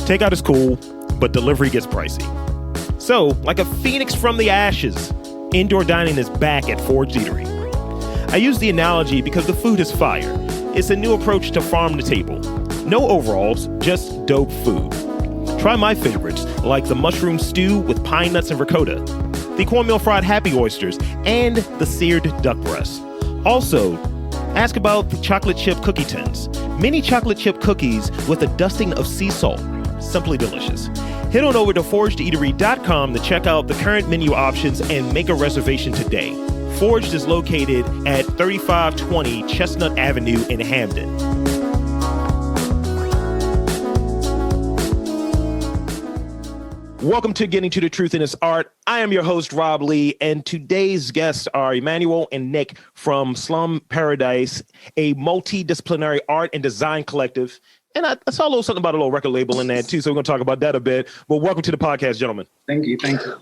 Takeout is cool, but delivery gets pricey. So, like a phoenix from the ashes, indoor dining is back at Forged Eatery. I use the analogy because the food is fire. It's a new approach to farm to table. No overalls, just dope food. Try my favorites, like the mushroom stew with pine nuts and ricotta, the cornmeal fried happy oysters, and the seared duck breast. Also, ask about the chocolate chip cookie tins. Mini chocolate chip cookies with a dusting of sea salt. Simply delicious. Head on over to forgedeatery.com to check out the current menu options and make a reservation today. Forged is located at 3520 Chestnut Avenue in Hamden. Welcome to Getting to the Truth in This Art. I am your host, Rob Lee, and today's guests are Emmanuel and Nick from Slum Paradise, a multidisciplinary art and design collective. And I saw a little something about a little record label in there too, so we're going to talk about that a bit. But welcome to the podcast, gentlemen. Thank you.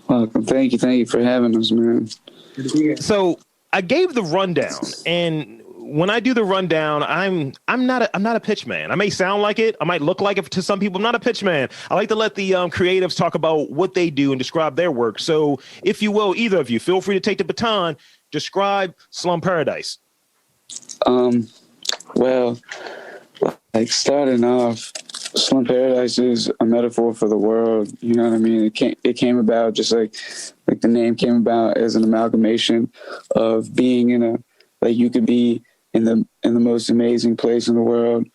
Welcome. Thank you for having us, man. Good to be here. So I gave the rundown, and when I do the rundown, I'm not a pitch man. I may sound like it. I might look like it to some people. I'm not a pitch man. I like to let the creatives talk about what they do and describe their work. So if you will, either of you, feel free to take the baton. Describe Slum Paradise. Well, like starting off, Slum Paradise is a metaphor for the world. You know what I mean? It came about just like the name came about as an amalgamation of being you could be in the most amazing place in the world,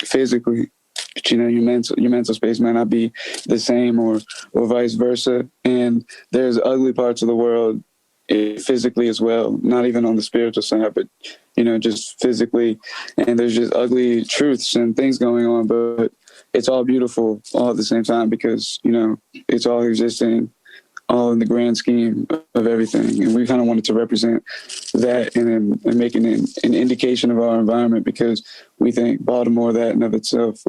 physically, but your mental space might not be the same or vice versa. And there's ugly parts of the world physically as well, not even on the spiritual side, but just physically. And there's just ugly truths and things going on, but it's all beautiful all at the same time because it's all existing, all in the grand scheme of everything. And we kind of wanted to represent that and making an indication of our environment because we think Baltimore, that in of itself,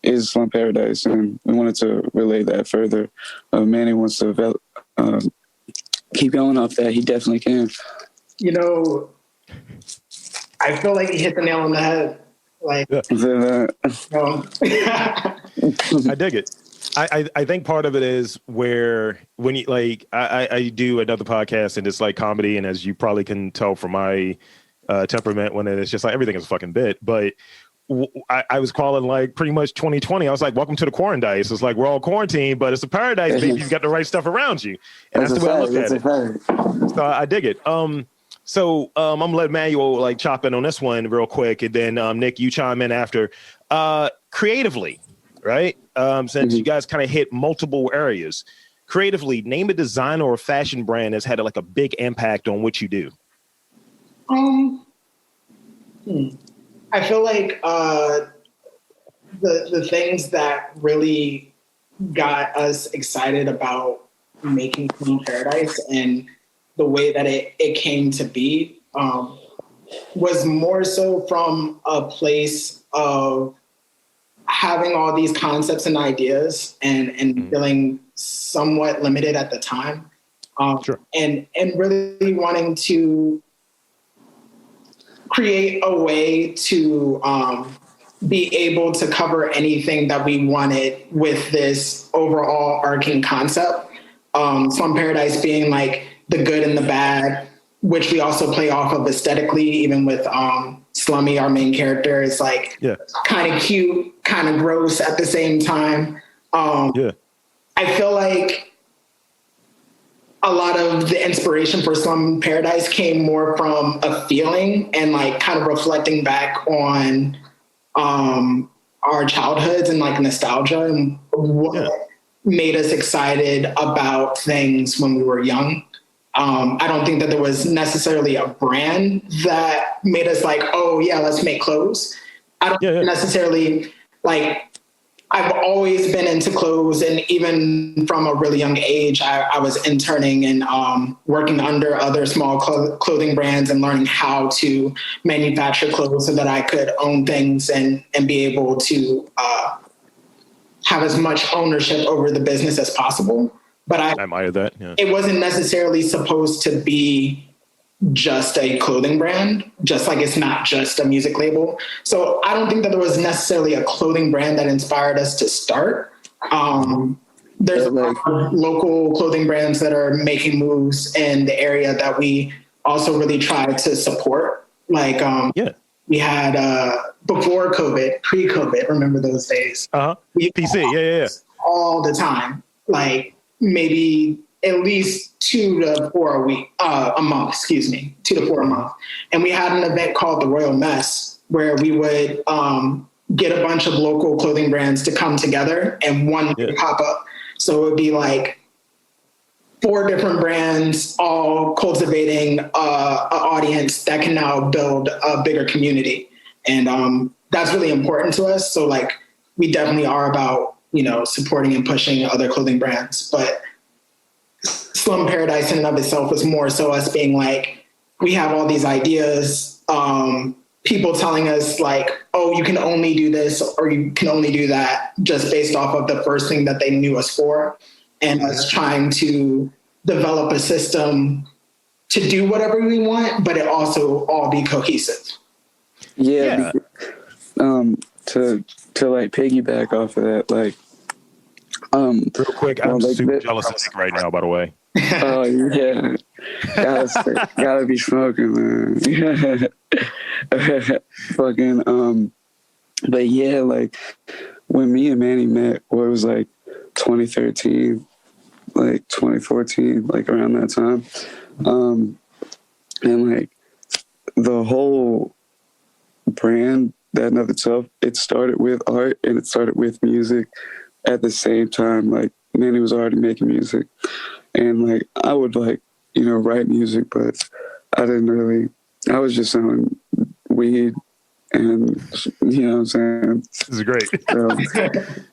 is Slum Paradise. And we wanted to relay that further. Manny wants to keep going off that. He definitely can. I feel like you hit the nail on the head. I dig it. I think part of it is where when you I do another podcast and it's like comedy, and as you probably can tell from my temperament, when it's just like everything is a fucking bit. But I was calling pretty much 2020. I was like, welcome to the quarantine. It's like we're all quarantined, but it's a paradise, baby. You've got the right stuff around you, and that's the way I look at it. So I dig it. So I'm gonna let Manuel chop in on this one real quick, and then Nick, you chime in after. Creatively, right? Since you guys kind of hit multiple areas, creatively, name a design or a fashion brand that's had a big impact on what you do. I feel like the things that really got us excited about making Slum Paradise and the way that it came to be was more so from a place of having all these concepts and ideas and feeling somewhat limited at the time. Sure. And really wanting to create a way to be able to cover anything that we wanted with this overall arcing concept. Slum Paradise being the good and the bad, which we also play off of aesthetically, even with Slummy, our main character, is kind of cute, kind of gross at the same time. I feel like a lot of the inspiration for Slum Paradise came more from a feeling and kind of reflecting back on our childhoods and nostalgia and what made us excited about things when we were young. I don't think that there was necessarily a brand that made us oh yeah, let's make clothes. I don't necessarily I've always been into clothes, and even from a really young age, I was interning and working under other small clothing brands and learning how to manufacture clothes so that I could own things and be able to have as much ownership over the business as possible. But I admire that. Yeah. It wasn't necessarily supposed to be just a clothing brand, just like it's not just a music label. So I don't think that there was necessarily a clothing brand that inspired us to start. There's a lot of local clothing brands that are making moves in the area that we also really try to support. Like, we had, before COVID, pre-COVID, remember those days? PC, yeah. All the time, like maybe at least 2 to 4 a month, 2 to 4 a month. And we had an event called the Royal Mess where we would get a bunch of local clothing brands to come together and one would pop up. So it would be like 4 different brands all cultivating an audience that can now build a bigger community. And that's really important to us. So like, we definitely are about, supporting and pushing other clothing brands, but Slum Paradise in and of itself was more so us being like, we have all these ideas, people telling us like, oh, you can only do this or you can only do that just based off of the first thing that they knew us for. And us trying to develop a system to do whatever we want, but it also all be cohesive. Yeah. To like piggyback off of that, like, real quick, I'm super jealous of Nick right now, by the way. Oh yeah, gotta be smoking, man. Fucking but yeah, like when me and Manny met, it was like 2013, like 2014, like around that time, and like the whole brand, that in of itself, it started with art and it started with music at the same time. Like Manny was already making music, and like I would like, write music, but I was just selling weed and what I'm saying? This is great.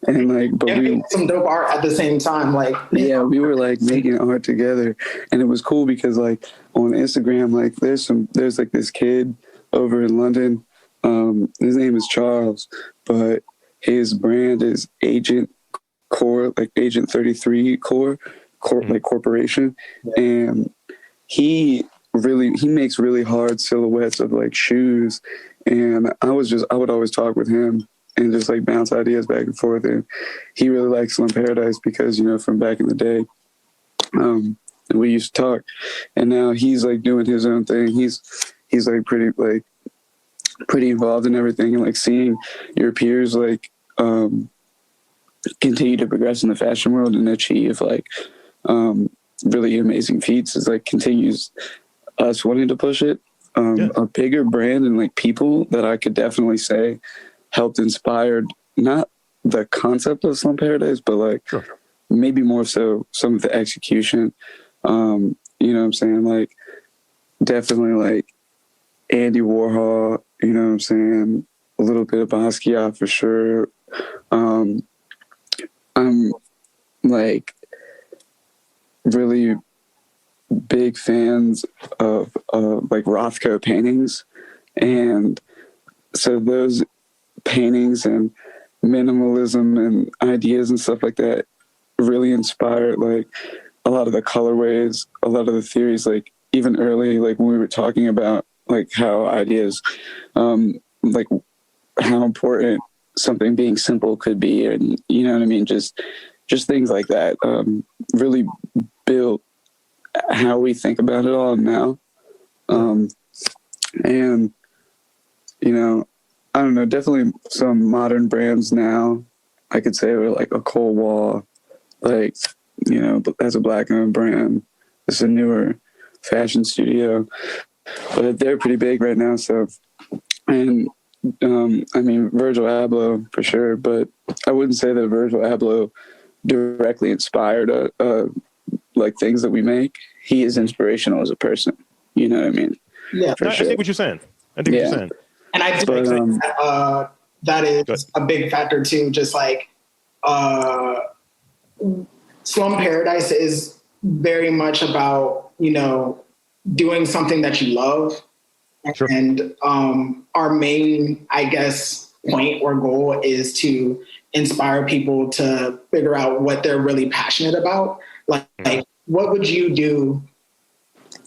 And like, but we some dope art at the same time. Like, yeah, we were like making art together, and it was cool because like on Instagram, like there's like this kid over in London. His name is Charles, but his brand is Agent Core, like Agent 33 Core, like corporation. And he makes really hard silhouettes of like shoes. And I would always talk with him and just like bounce ideas back and forth. And he really likes Slum Paradise because, from back in the day, we used to talk. And now he's like doing his own thing. He's like pretty involved in everything, and like seeing your peers like continue to progress in the fashion world and achieve like really amazing feats is like continues us wanting to push it. A bigger brand and like people that I could definitely say helped inspired not the concept of Slum Paradise, but like maybe more so some of the execution. You know what I'm saying? Like definitely like Andy Warhol, you know what I'm saying? A little bit of Basquiat for sure. I'm like really big fans of like Rothko paintings. And so those paintings and minimalism and ideas and stuff like that really inspired like a lot of the colorways, a lot of the theories, like even early, like when we were talking about like how ideas, like how important something being simple could be, and you know what I mean, just things like that really built how we think about it all now. And I don't know, definitely some modern brands now I could say are like a Cold Wall, like that's a black owned brand. It's a newer fashion studio, but they're pretty big right now. So, and I mean, Virgil Abloh for sure, but I wouldn't say that Virgil Abloh directly inspired like things that we make. He is inspirational as a person. You know what I mean? Yeah, I think what you're saying. What you're saying. And I think that is a big factor too. Just like Slum Paradise is very much about, doing something that you love. Sure. And our main, I guess, point or goal is to inspire people to figure out what they're really passionate about. Like what would you do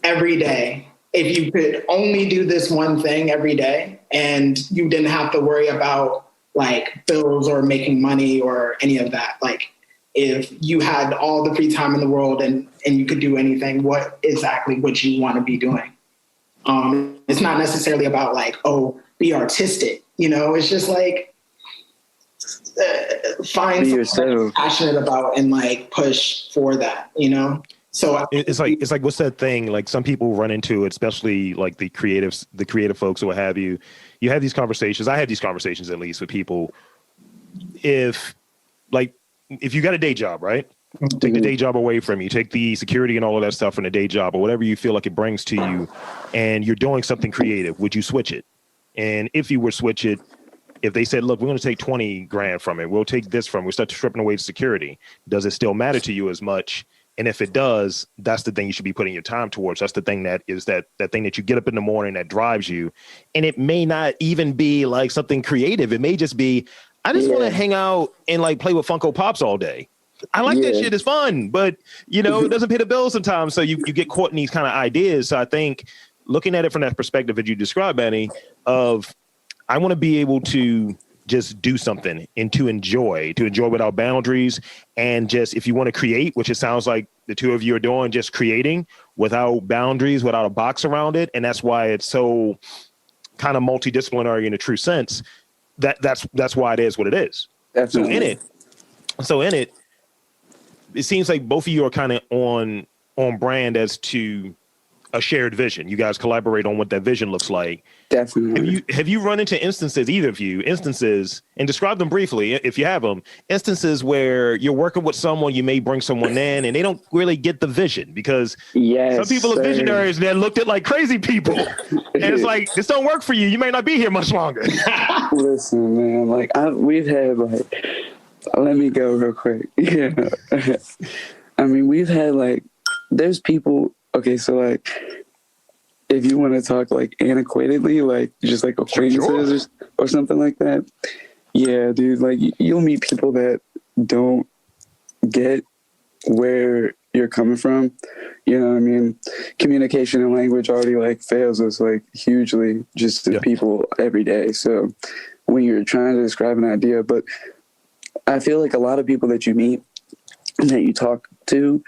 every day if you could only do this one thing every day and you didn't have to worry about like bills or making money or any of that, like if you had all the free time in the world and you could do anything, what exactly would you want to be doing? It's not necessarily about like, oh, be artistic, you know, it's just like find something you're passionate about and like push for that, you know? So it's like what's that thing? Like some people run into it, especially like the creative folks or what have you. You have these conversations. I have these conversations at least with people. If you got a day job, right? Take the day job away from you. Take the security and all of that stuff from the day job or whatever you feel like it brings to you, and you're doing something creative. Would you switch it? And if you were switch it, if they said, look, we're going to take 20 grand from it, we'll take this from it, we'll start stripping away security. Does it still matter to you as much? And if it does, that's the thing you should be putting your time towards. That's the thing that is that thing that you get up in the morning that drives you. And it may not even be like something creative. It may just be, I just want to hang out and like play with Funko Pops all day. I like that shit. It's fun, but you know, it doesn't pay the bills sometimes. So you get caught in these kind of ideas. So I think looking at it from that perspective that you described, Benny, of I want to be able to just do something and to enjoy without boundaries. And just, if you want to create, which it sounds like the two of you are doing, just creating without boundaries, without a box around it. And that's why it's so kind of multidisciplinary in a true sense. That's why it is what it is. Definitely. So in it, it seems like both of you are kind of on brand as to a shared vision. You guys collaborate on what that vision looks like. Definitely. Have you run into instances, either of you, and describe them briefly if you have them, instances where you're working with someone, you may bring someone in and they don't really get the vision because some people are visionaries that looked at like crazy people. And it's like, this don't work for you. You may not be here much longer. Listen, man, like we've had like, let me go real quick. Yeah. I mean, we've had like, there's people, okay, so like, if you want to talk like antiquatedly, like just like acquaintances or something like that, yeah, dude, like you'll meet people that don't get where you're coming from. You know what I mean? Communication and language already like fails us like hugely just to people every day. So when you're trying to describe an idea, but I feel like a lot of people that you meet and that you talk to,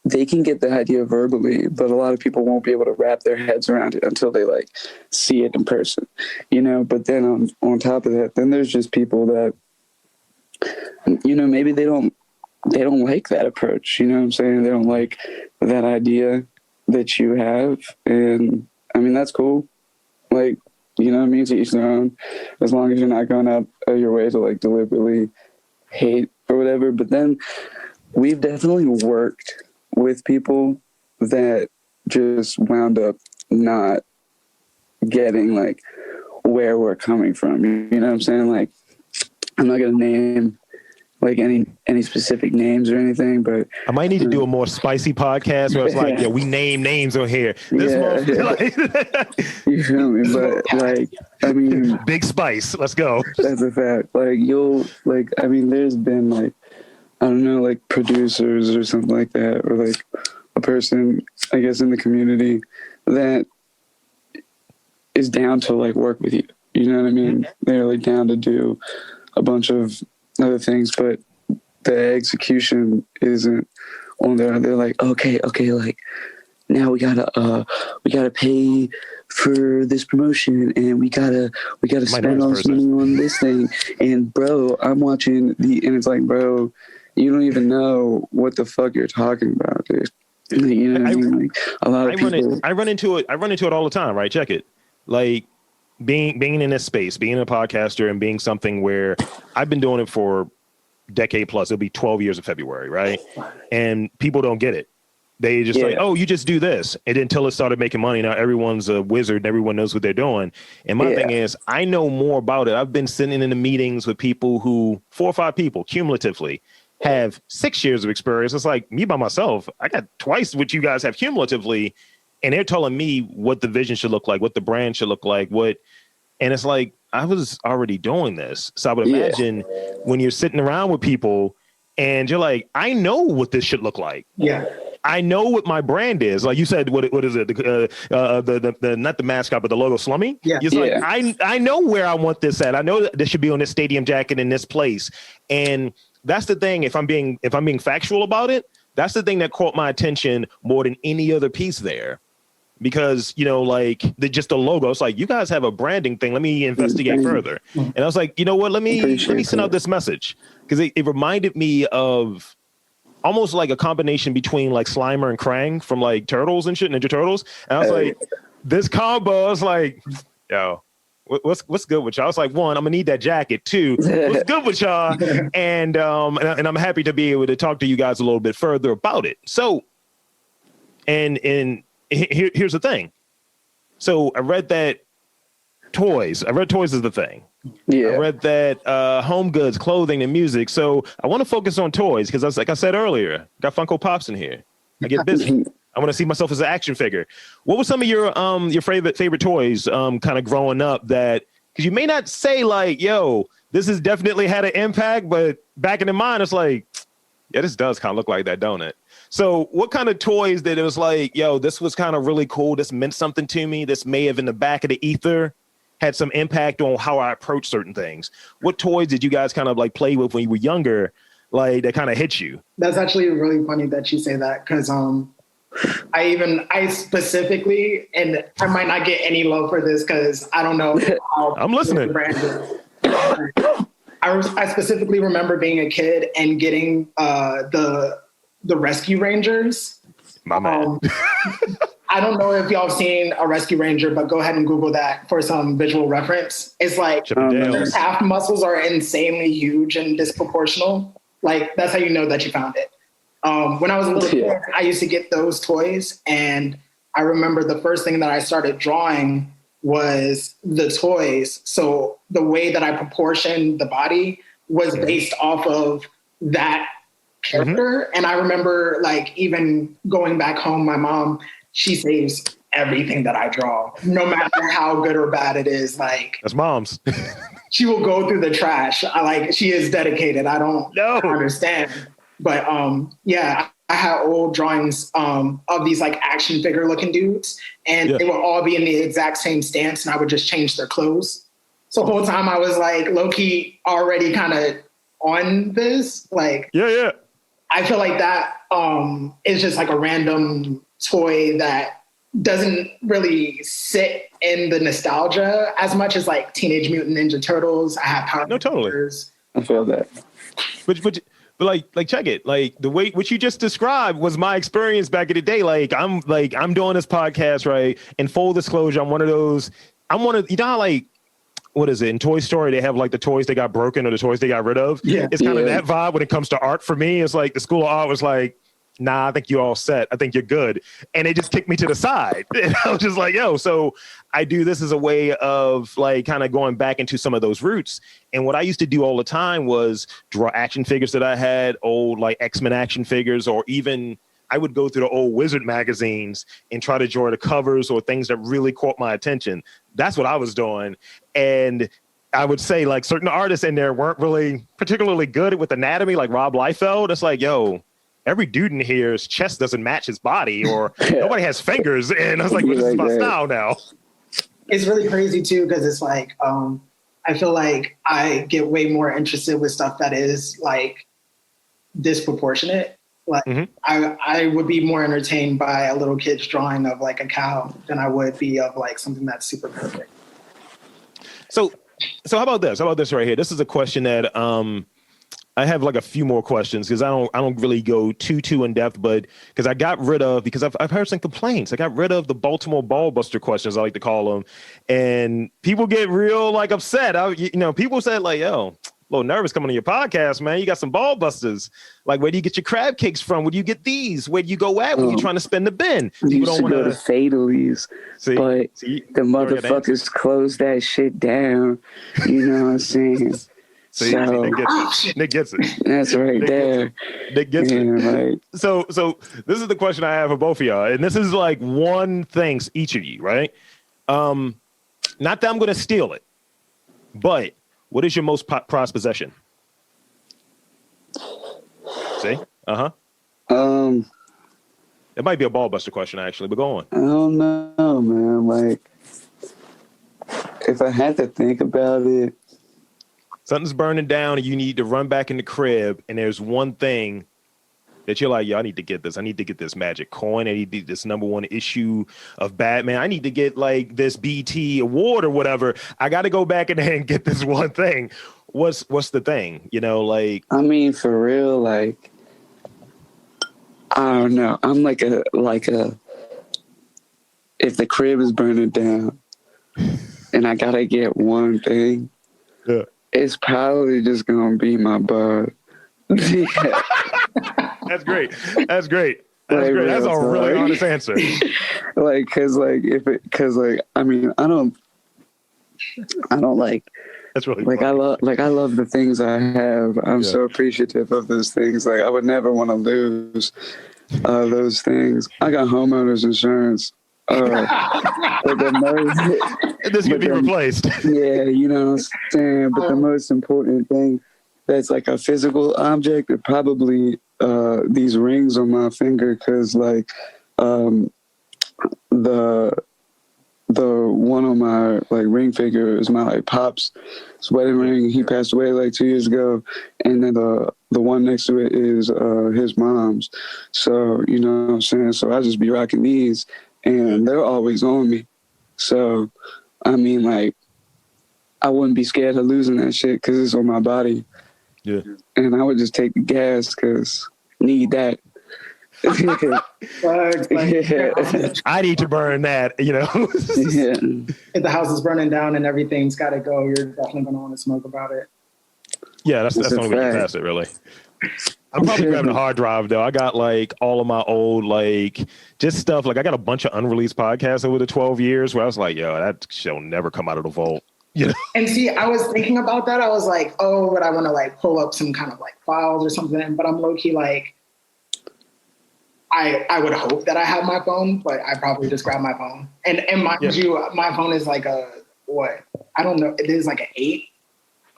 they can get the idea verbally, but a lot of people won't be able to wrap their heads around it until they like see it in person, you know? But then on top of that, then there's just people that, you know, maybe they don't like that approach. You know what I'm saying? They don't like that idea that you have. And I mean, that's cool. Like, you know what I mean? To each their own, as long as you're not going out of your way to like deliberately hate or whatever. But then we've definitely worked with people that just wound up not getting like where we're coming from. You know what I'm saying? Like, I'm not going to name like any specific names or anything, but I might need to do a more spicy podcast where it's like, yeah, we name names on here. Like, you feel me? But like, I mean, big spice. Let's go. That's a fact. Like I mean, there's been like, I don't know, like producers or something like that, or like a person, I guess, in the community that is down to like work with you. You know what I mean? They're like down to do a bunch of other things, but the execution isn't on there. They're like, okay, like now we gotta pay for this promotion and we gotta spend all this money on this thing. And bro, I'm watching and it's like, bro, you don't even know what the fuck you're talking about, dude. You know what I mean? Like, a lot of people. I run into it all the time, right? Check it. Like being in this space, being a podcaster and being something where I've been doing it for a decade plus. It'll be 12 years in February, right? And people don't get it. They just like, oh, you just do this. And until it started making money, now everyone's a wizard and everyone knows what they're doing. And my thing is, I know more about it. I've been sitting in the meetings with people who, 4 or 5 people cumulatively, have 6 years of experience. It's like me by myself. I got twice what you guys have cumulatively. And they're telling me what the vision should look like, what the brand should look like, and it's like, I was already doing this. So I would imagine when you're sitting around with people and you're like, I know what this should look like. Yeah. I know what my brand is. Like you said, what is it? The not the mascot, but the logo, Slummy. Yeah. It's like I know where I want this at. I know that this should be on this stadium jacket in this place. And that's the thing. If I'm being factual about it, that's the thing that caught my attention more than any other piece there. Because, you know, like just the logo, it's like, you guys have a branding thing. Let me investigate further. And I was like, you know what? Let me send out this message, because it reminded me of almost like a combination between like Slimer and Krang from like Turtles and shit, Ninja Turtles. And I was like, this combo, I was like, yo, what's good with y'all? I was like, one, I'm gonna need that jacket. Two, what's good with y'all? And I'm happy to be able to talk to you guys a little bit further about it. So, and here's the thing. So I read that toys is the thing. Yeah. I read that home goods, clothing, and music. So I want to focus on toys because, like I said earlier, got Funko Pops in here. I get busy. I want to see myself as an action figure. What were some of your favorite toys kind of growing up that, because you may not say like, yo, this has definitely had an impact, but back in the mind, it's like, yeah, this does kind of look like that, don't it? So what kind of toys that it was like, yo, this was kind of really cool. This meant something to me. This may have in the back of the ether had some impact on how I approach certain things. What toys did you guys kind of like play with when you were younger, like that kind of hit you? That's actually really funny that you say that, because I specifically, and I might not get any love for this because I don't know how I'm listening. I specifically remember being a kid and getting the Rescue Rangers. My man. I don't know if y'all have seen a Rescue Ranger, but go ahead and Google that for some visual reference. It's like their calf muscles are insanely huge and disproportional. Like, that's how you know that you found it. When I was a little kid, I used to get those toys, and I remember the first thing that I started drawing was the toys. So the way that I proportioned the body was based off of that character. And I remember, like, even going back home, my mom, she saves everything that I draw, no matter how good or bad it is. Like, that's moms. She will go through the trash. She is dedicated. I don't understand. But yeah, I had old drawings of these like action figure looking dudes, and they would all be in the exact same stance, and I would just change their clothes. So the whole time I was like low key already kind of on this. Like, I feel like that is just like a random toy that doesn't really sit in the nostalgia as much as like Teenage Mutant Ninja Turtles. I have Power Rangers. I feel that. But like check it. Like the way what you just described was my experience back in the day. I'm doing this podcast, right? And full disclosure, I'm one of, you know how like, what is it? In Toy Story, they have like the toys they got broken or the toys they got rid of. Yeah. It's kind of that vibe when it comes to art for me. It's like the School of Art was like, nah, I think you're all set. I think you're good. And they just kicked me to the side. And I was just like, yo, so I do this as a way of like kind of going back into some of those roots. And what I used to do all the time was draw action figures that I had, old like X-Men action figures, or even I would go through the old Wizard magazines and try to draw the covers or things that really caught my attention. That's what I was doing. And I would say like certain artists in there weren't really particularly good with anatomy, like Rob Liefeld. It's like, yo, every dude in here's chest doesn't match his body, or nobody has fingers. And I was like, well, this is my style now. It's really crazy too, because it's like, I feel like I get way more interested with stuff that is like disproportionate. Like I would be more entertained by a little kid's drawing of like a cow than I would be of like something that's super perfect. So how about this? How about this right here? This is a question that I have like a few more questions because I don't really go too in depth, but because I got rid of, because I've heard some complaints. I got rid of the Baltimore ball buster questions, I like to call them, and people get real like upset. People said like, yo, a little nervous coming to your podcast, man. You got some ball busters. Like, where do you get your crab cakes from? Where do you get these? Where do you go at when you're trying to spend the bin? You used to go to Fatalies, but the motherfuckers closed that shit down. You know what I'm saying? Nick gets it. That's right there. Nick gets it. Right. So this is the question I have for both of y'all, and this is like one thing each of you, right? Not that I'm going to steal it, but what is your most prized possession? See? It might be a ball buster question, actually, but go on. I don't know, man. Like, if I had to think about it, Something's burning down and you need to run back in the crib, and there's one thing that you're like, yo, I need to get this. I need to get this magic coin. I need to get this #1 issue of Batman. I need to get like this BT award or whatever. I got to go back in there and get this one thing. What's the thing? You know, like, I mean, for real, like, I don't know. I'm like a if the crib is burning down and I gotta get one thing, yeah. It's probably just gonna be my bud. Yeah. That's great. That's great. That's Like, great. That's a really honest answer. Like, I mean, I don't like. That's really like funny. I love the things I have. I'm so appreciative of those things. Like, I would never want to lose those things. I got homeowners insurance. But This could be replaced. Yeah, you know what I'm saying? But the most important thing that's like a physical object are probably these rings on my finger, because like the one on my like ring finger is my like pop's wedding ring. He passed away like 2 years ago, and then the one next to it is his mom's. So you know what I'm saying? So I just be rocking these, and they're always on me. So I mean, like, I wouldn't be scared of losing that shit because it's on my body. Yeah. And I would just take the gas because need that. I need to burn that, you know. Yeah. If the house is burning down and everything's got to go, you're definitely going to want to smoke about it. Yeah, that's the only way to pass it, really. I'm probably grabbing a hard drive, though. I got like all of my old, like, just stuff. Like, I got a bunch of unreleased podcasts over the 12 years where I was like, yo, that shit'll never come out of the vault. You know? And see, I was thinking about that. I was like, oh, but I want to like pull up some kind of like files or something. But I'm low key like, I would hope that I have my phone, but I probably just grab my phone. And mind you, my phone is like what? I don't know. It is like an 8.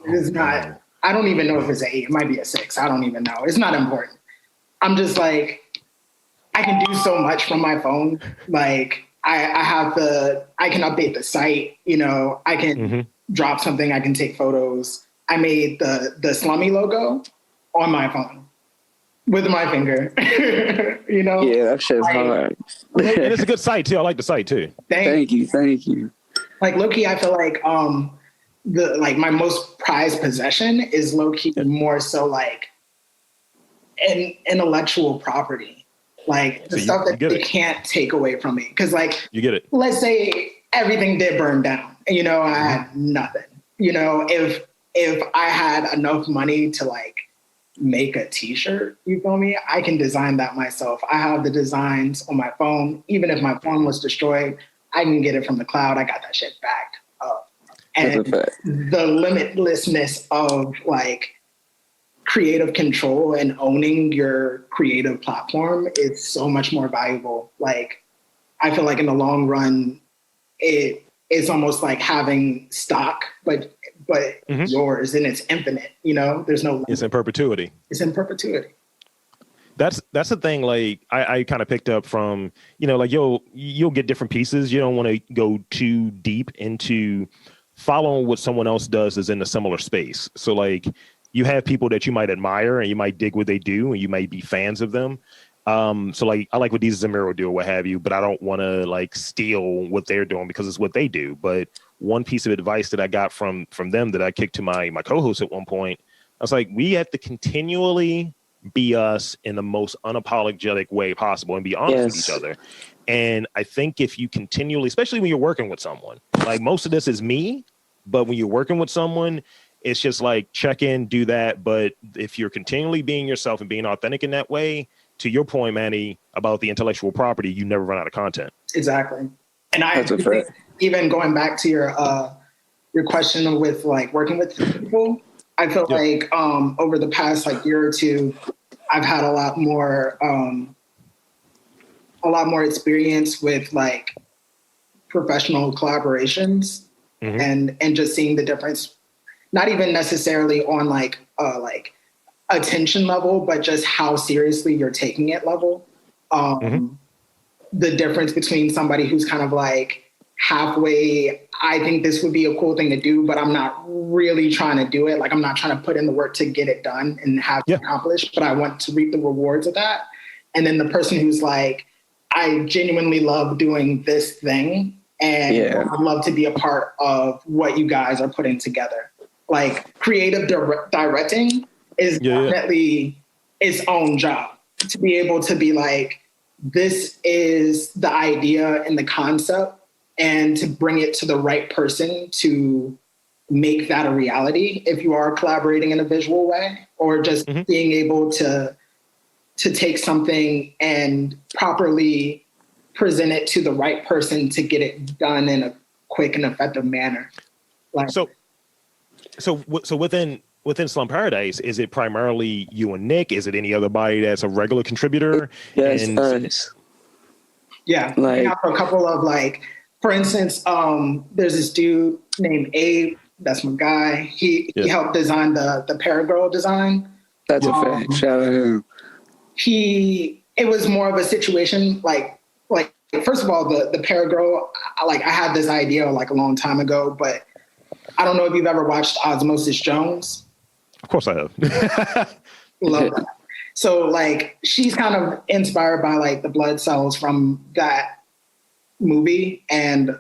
It is not. I don't even know if it's an 8. It might be a 6. I don't even know. It's not important. I'm just like, I can do so much from my phone. Like I can update the site, you know, I can drop something, I can take photos. I made the Slummy logo on my phone with my finger, you know? Yeah, that shit's hard. And it's a good site too. I like the site too. Thank you. Like low-key, I feel like my most prized possession is low-key more so like an intellectual property. Like the stuff that they can't take away from me. Cause like, you get it. Let's say everything did burn down, and, you know, I had nothing, you know, if I had enough money to like make a t-shirt, you feel me? I can design that myself. I have the designs on my phone. Even if my phone was destroyed, I can get it from the cloud. I got that shit backed up. And the limitlessness of like creative control and owning your creative platform is so much more valuable. Like, I feel like in the long run, it's almost like having stock, but yours, and it's infinite, you know, there's no limit. It's in perpetuity. It's in perpetuity. That's the thing. Like I kind of picked up from, you know, like you'll get different pieces. You don't want to go too deep into following what someone else does is in a similar space. So like, you have people that you might admire and you might dig what they do and you might be fans of them. So like, I like what these Zamiro do or what have you, but I don't want to like steal what they're doing because it's what they do. But one piece of advice that I got from them that I kicked to my co-host at one point, I was like, we have to continually be us in the most unapologetic way possible and be honest with each other. And I think if you continually, especially when you're working with someone, like most of this is me, but when you're working with someone, it's just like check in, do that. But if you're continually being yourself and being authentic in that way, to your point, Manny, about the intellectual property, you never run out of content. Exactly. And I think even going back to your question with like working with people, I feel like over the past like year or two, I've had a lot more experience with like professional collaborations and just seeing the difference. Not even necessarily on like attention level, but just how seriously you're taking it level. the difference between somebody who's kind of like halfway, I think this would be a cool thing to do, but I'm not really trying to do it. Like, I'm not trying to put in the work to get it done and have it accomplished, but I want to reap the rewards of that. And then the person who's like, I genuinely love doing this thing, and I'd love to be a part of what you guys are putting together. Like, creative directing is definitely its own job. To be able to be like, this is the idea and the concept, and to bring it to the right person to make that a reality, if you are collaborating in a visual way, or just being able to take something and properly present it to the right person to get it done in a quick and effective manner. Like, so within Slum Paradise, is it primarily you and Nick? Is it any other body that's a regular contributor? Yes, us. Yeah, like, have a couple of, like, for instance, there's this dude named Abe. That's my guy. He helped design the Paragirl design. That's a fact. Shout out to him. It was more of a situation like first of all, the Paragirl, I had this idea like a long time ago, but I don't know if you've ever watched Osmosis Jones. Of course I have. Love that. So, like, she's kind of inspired by, like, the blood cells from that movie. And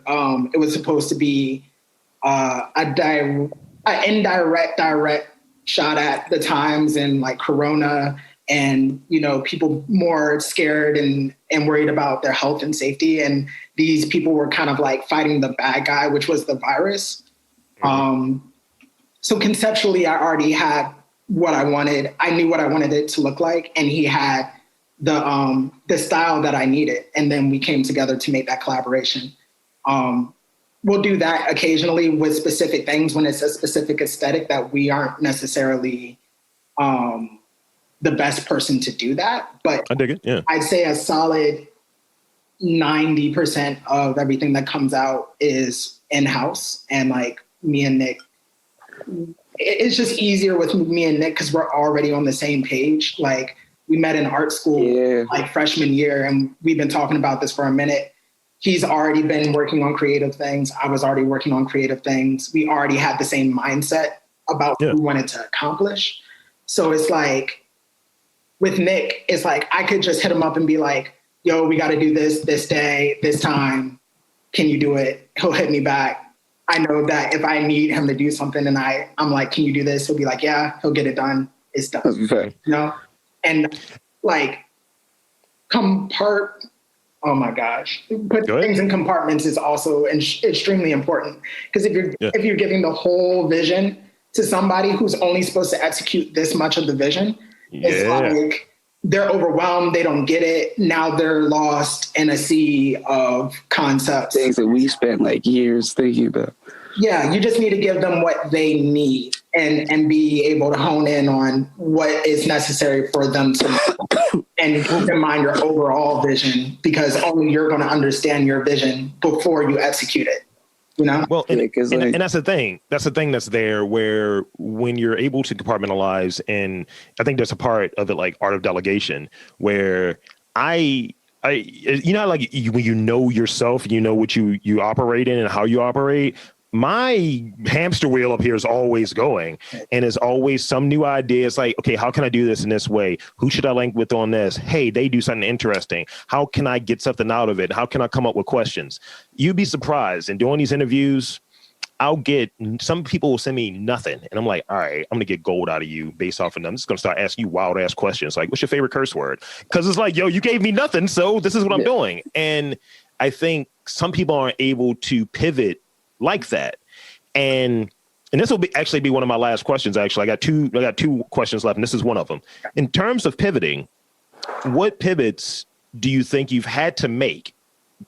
it was supposed to be an indirect shot at the times and, like, Corona and, you know, people more scared and worried about their health and safety. And these people were kind of like fighting the bad guy, which was the virus. So conceptually, I already had what I wanted. I knew what I wanted it to look like, and he had the style that I needed. And then we came together to make that collaboration. We'll do that occasionally with specific things when it's a specific aesthetic that we aren't necessarily the best person to do that. But I dig it. Yeah, I'd say a solid 90% of everything that comes out is in-house, and like me and Nick. It's just easier with me and Nick because we're already on the same page. Like, we met in art school like freshman year, and we've been talking about this for a minute. He's already been working on creative things. I was already working on creative things. We already had the same mindset about what we wanted to accomplish. So it's like, with Nick, it's like I could just hit him up and be like, yo, we got to do this day, this time. Can you do it? He'll hit me back. I know that if I need him to do something and I'm like, can you do this? He'll be like, yeah, he'll get it done. It's done. Okay. You know? And like, oh my gosh. Put things in compartments is also extremely important. Because if you're giving the whole vision to somebody who's only supposed to execute this much of the vision, it's like they're overwhelmed. They don't get it. Now they're lost in a sea of concepts. Things that we spent like years thinking about. Yeah, you just need to give them what they need and be able to hone in on what is necessary for them to and keep in mind your overall vision, because only you're going to understand your vision before you execute it. You know? Well, and that's the thing. That's the thing that's there, where when you're able to compartmentalize, and I think there's a part of it like art of delegation, where I you know, like when you know yourself, you know what you operate in and how you operate. My hamster wheel up here is always going, and it's always some new idea. It's like, okay, how can I do this in this way? Who should I link with on this? Hey, they do something interesting. How can I get something out of it? How can I come up with questions? You'd be surprised. In doing these interviews, some people will send me nothing. And I'm like, all right, I'm going to get gold out of you based off of them. I'm just going to start asking you wild ass questions. Like, what's your favorite curse word? Because it's like, yo, you gave me nothing, so this is what I'm doing. And I think some people aren't able to pivot like that. And this will actually be one of my last questions. Actually, I got two questions left, and this is one of them. In terms of pivoting, what pivots do you think you've had to make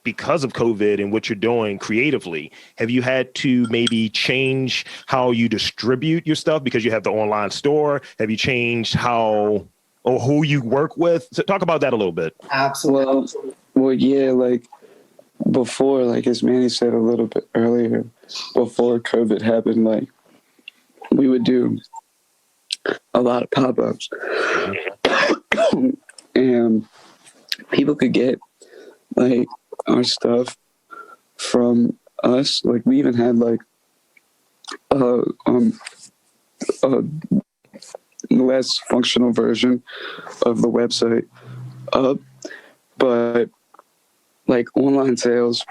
because of COVID and what you're doing creatively? Have you had to maybe change how you distribute your stuff because you have the online store? Have you changed how or who you work with? So talk about that a little bit. Absolutely. Well, yeah, like before, like as Manny said a little bit earlier, before COVID happened, like we would do a lot of pop-ups and people could get like our stuff from us. Like we even had like a less functional version of the website up, but like online sales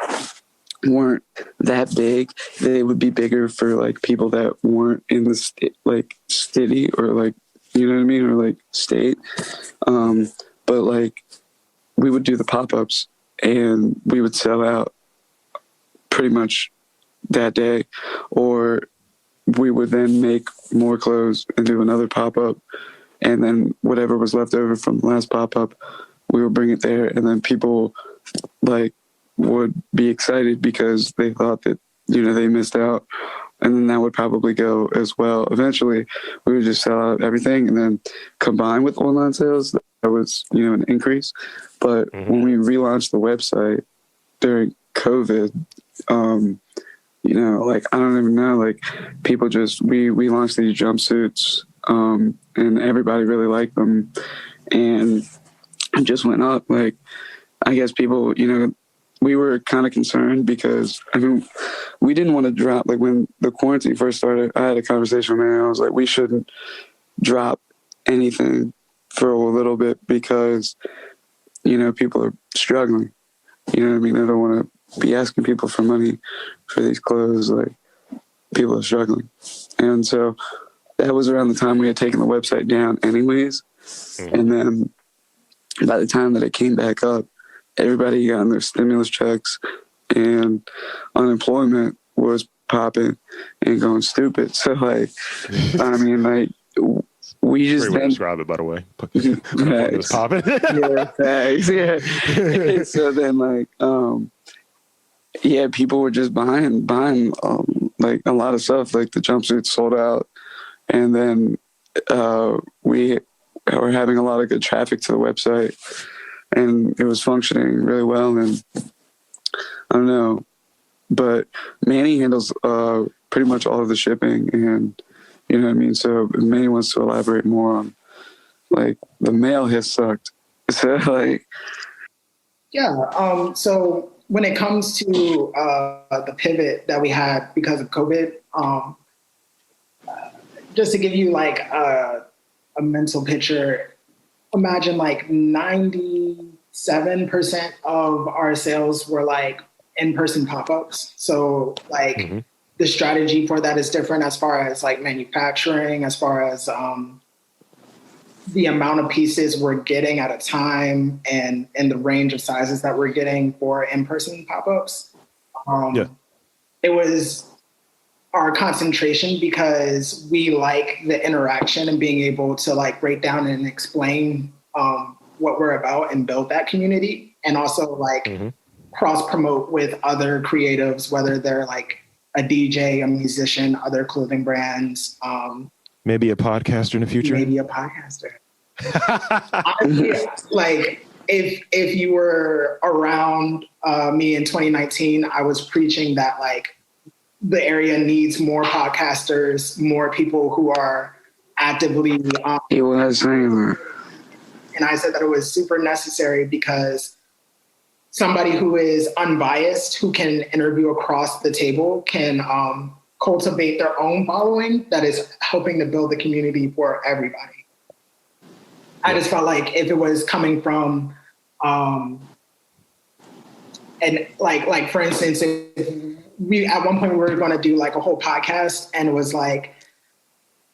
weren't that big. They would be bigger for like people that weren't in the city or like, you know what I mean, or like state. But like we would do the pop-ups and we would sell out pretty much that day, or we would then make more clothes and do another pop-up, and then whatever was left over from the last pop-up, we would bring it there, and then people like would be excited because they thought that, you know, they missed out, and then that would probably go as well. Eventually we would just sell out everything, and then combine with online sales, that was, you know, an increase. But when we relaunched the website during COVID, you know, like, I don't even know, like people just, we launched these jumpsuits, and everybody really liked them, and it just went up. Like, I guess people, you know, we were kind of concerned because, I mean, we didn't want to drop, like when the quarantine first started, I had a conversation with I was like, we shouldn't drop anything for a little bit because, you know, people are struggling. You know what I mean? I don't want to be asking people for money for these clothes. Like, people are struggling. And so that was around the time we had taken the website down anyways. And then by the time that it came back up, everybody got their stimulus checks and unemployment was popping and going stupid. So like, I mean, like, we just then describe it, by the way. Was popping. Yeah, thanks. Yeah. So then, like, yeah, people were just buying like a lot of stuff. Like the jumpsuits sold out, and then we were having a lot of good traffic to the website, and it was functioning really well. And I don't know, but Manny handles pretty much all of the shipping, and you know what I mean? So Manny wants to elaborate more on, like, the mail has sucked. So, like... Yeah, so when it comes to the pivot that we had because of COVID, just to give you, like, a mental picture, imagine, like, 97% of our sales were, like, in-person pop-ups. So, like... The strategy for that is different as far as like manufacturing, as far as the amount of pieces we're getting at a time and the range of sizes that we're getting for in-person pop-ups. It was our concentration because we like the interaction and being able to like break down and explain what we're about and build that community, and also like cross-promote with other creatives, whether they're like a DJ, a musician, other clothing brands. Maybe a podcaster in the future. Maybe a podcaster. Like if you were around me in 2019, I was preaching that like the area needs more podcasters, more people who are actively. He was saying that. And I said that it was super necessary because somebody who is unbiased, who can interview across the table, can cultivate their own following that is helping to build the community for everybody. I just felt like if it was coming from, and like for instance, if we at one point we were going to do like a whole podcast, and it was like,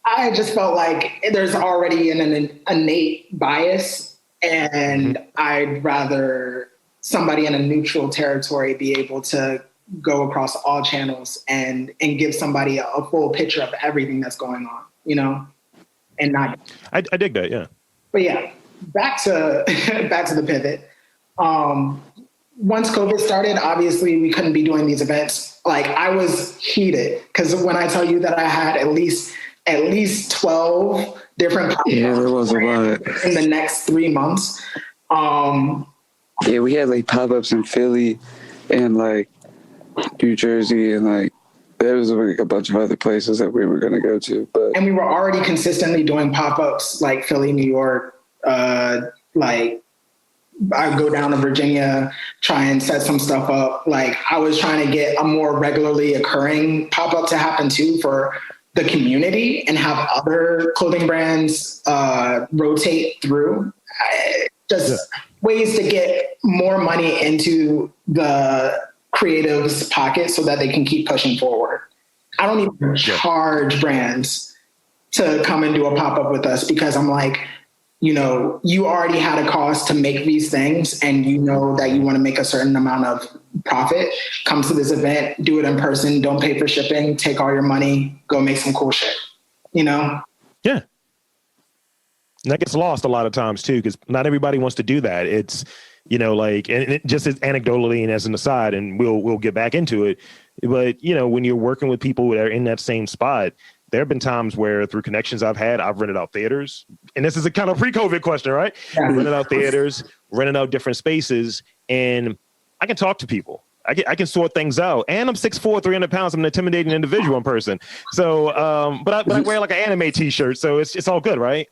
I just felt like there's already an innate bias, and I'd rather somebody in a neutral territory be able to go across all channels and give somebody a full picture of everything that's going on, you know, and not. I dig that, yeah. But yeah, back to the pivot. Once COVID started, obviously we couldn't be doing these events. Like I was heated because when I tell you that I had at least 12 different there was a lot in the next 3 months. Yeah, we had like pop-ups in Philly and like New Jersey, and like there was like a bunch of other places that we were going to go to. And we were already consistently doing pop-ups like Philly, New York, like I go down to Virginia, try and set some stuff up. Like I was trying to get a more regularly occurring pop-up to happen too for the community and have other clothing brands rotate through. Ways to get more money into the creatives' pocket so that they can keep pushing forward. I don't even charge brands to come and do a pop-up with us because I'm like, you know, you already had a cost to make these things and you know that you want to make a certain amount of profit. Come to this event, do it in person, don't pay for shipping, take all your money, go make some cool shit, you know? Yeah. And that gets lost a lot of times too, because not everybody wants to do that. It's, you know, like, and it just as anecdotally and as an aside, and we'll get back into it. But, you know, when you're working with people that are in that same spot, there have been times where through connections I've had, I've rented out theaters. And this is a kind of pre-COVID question, right? Yeah. Rented out theaters, rented out different spaces, and I can talk to people. I can sort things out. And I'm 6'4", 300 pounds. I'm an intimidating individual in person. So, but I wear like an anime t-shirt, so it's all good, right?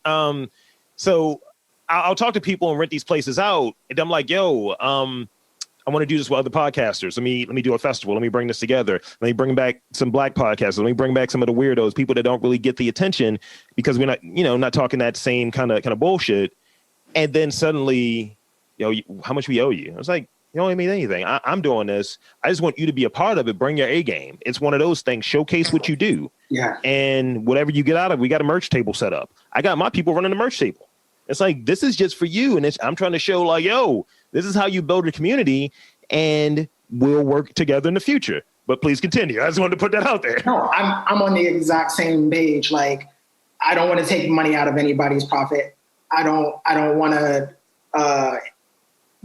So I'll talk to people and rent these places out. And I'm like, yo, I want to do this with other podcasters. Let me do a festival. Let me bring this together. Let me bring back some Black podcasters. Let me bring back some of the weirdos, people that don't really get the attention because we're not talking that same kind of bullshit. And then suddenly, how much we owe you? I was like, you don't owe me anything. I'm doing this. I just want you to be a part of it. Bring your A game. It's one of those things. Showcase what you do. Yeah. And whatever you get out of it, we got a merch table set up. I got my people running the merch table. It's like, this is just for you. And I'm trying to show like, yo, this is how you build a community and we'll work together in the future. But please continue. I just wanted to put that out there. No, I'm on the exact same page. Like, I don't want to take money out of anybody's profit. I don't want to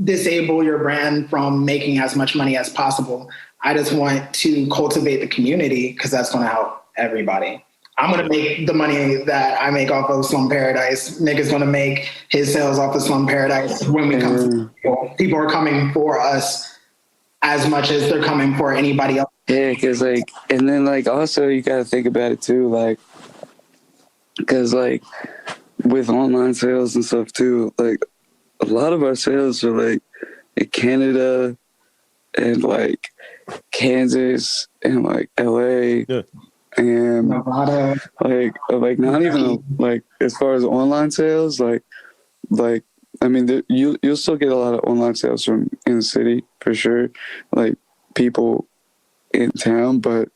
disable your brand from making as much money as possible. I just want to cultivate the community because that's going to help everybody. I'm going to make the money that I make off of Slum Paradise. Nick is going to make his sales off of Slum Paradise when we come to people. People are coming for us as much as they're coming for anybody else. Yeah, because like, and then like also you got to think about it too, like, because like with online sales and stuff too, like a lot of our sales are like in Canada and like Kansas and like LA. Yeah. And like not even like as far as online sales, like I mean you'll still get a lot of online sales from in the city for sure, like people in town, but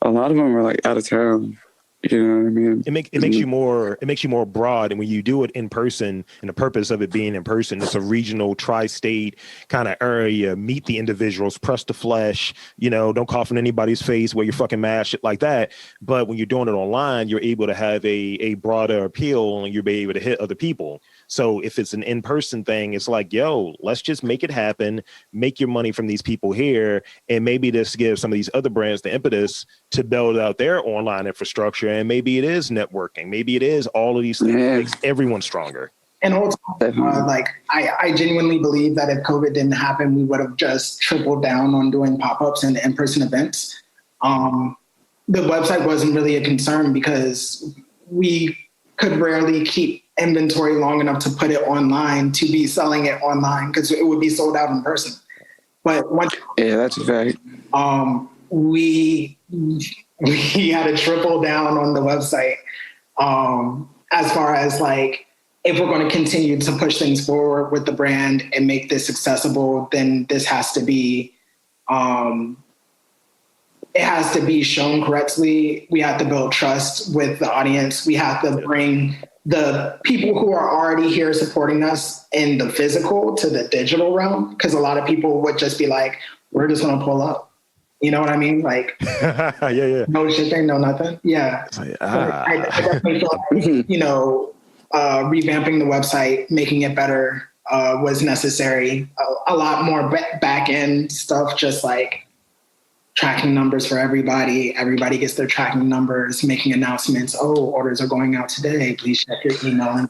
a lot of them are like out of town. You know what I mean? It makes you more broad, and when you do it in person, and the purpose of it being in person, it's a regional, tri-state kind of area. Meet the individuals, press the flesh. Don't cough in anybody's face, wear your fucking mask, shit like that. But when you're doing it online, you're able to have a broader appeal, and you're able to hit other people. So if it's an in-person thing, it's like, yo, let's just make it happen, make your money from these people here, and maybe this gives some of these other brands the impetus to build out their online infrastructure. And maybe it is networking. Maybe it is all of these things that makes everyone stronger. And also, I genuinely believe that if COVID didn't happen, we would have just tripled down on doing pop-ups and in-person events. The website wasn't really a concern because we could rarely keep inventory long enough to put it online to be selling it online because it would be sold out in person. But once that's a fact. We had to triple down on the website as far as like if we're going to continue to push things forward with the brand and make this accessible, then this has to be it has to be shown correctly. We have to build trust with the audience. We have to bring the people who are already here supporting us in the physical to the digital realm. Because a lot of people would just be like, we're just going to pull up. You know what I mean? Like, yeah. No shipping, no nothing. Yeah. I definitely feel like, revamping the website, making it better was necessary. A lot more back end stuff, just like tracking numbers for everybody. Everybody gets their tracking numbers, making announcements. Oh, orders are going out today. Please check your email.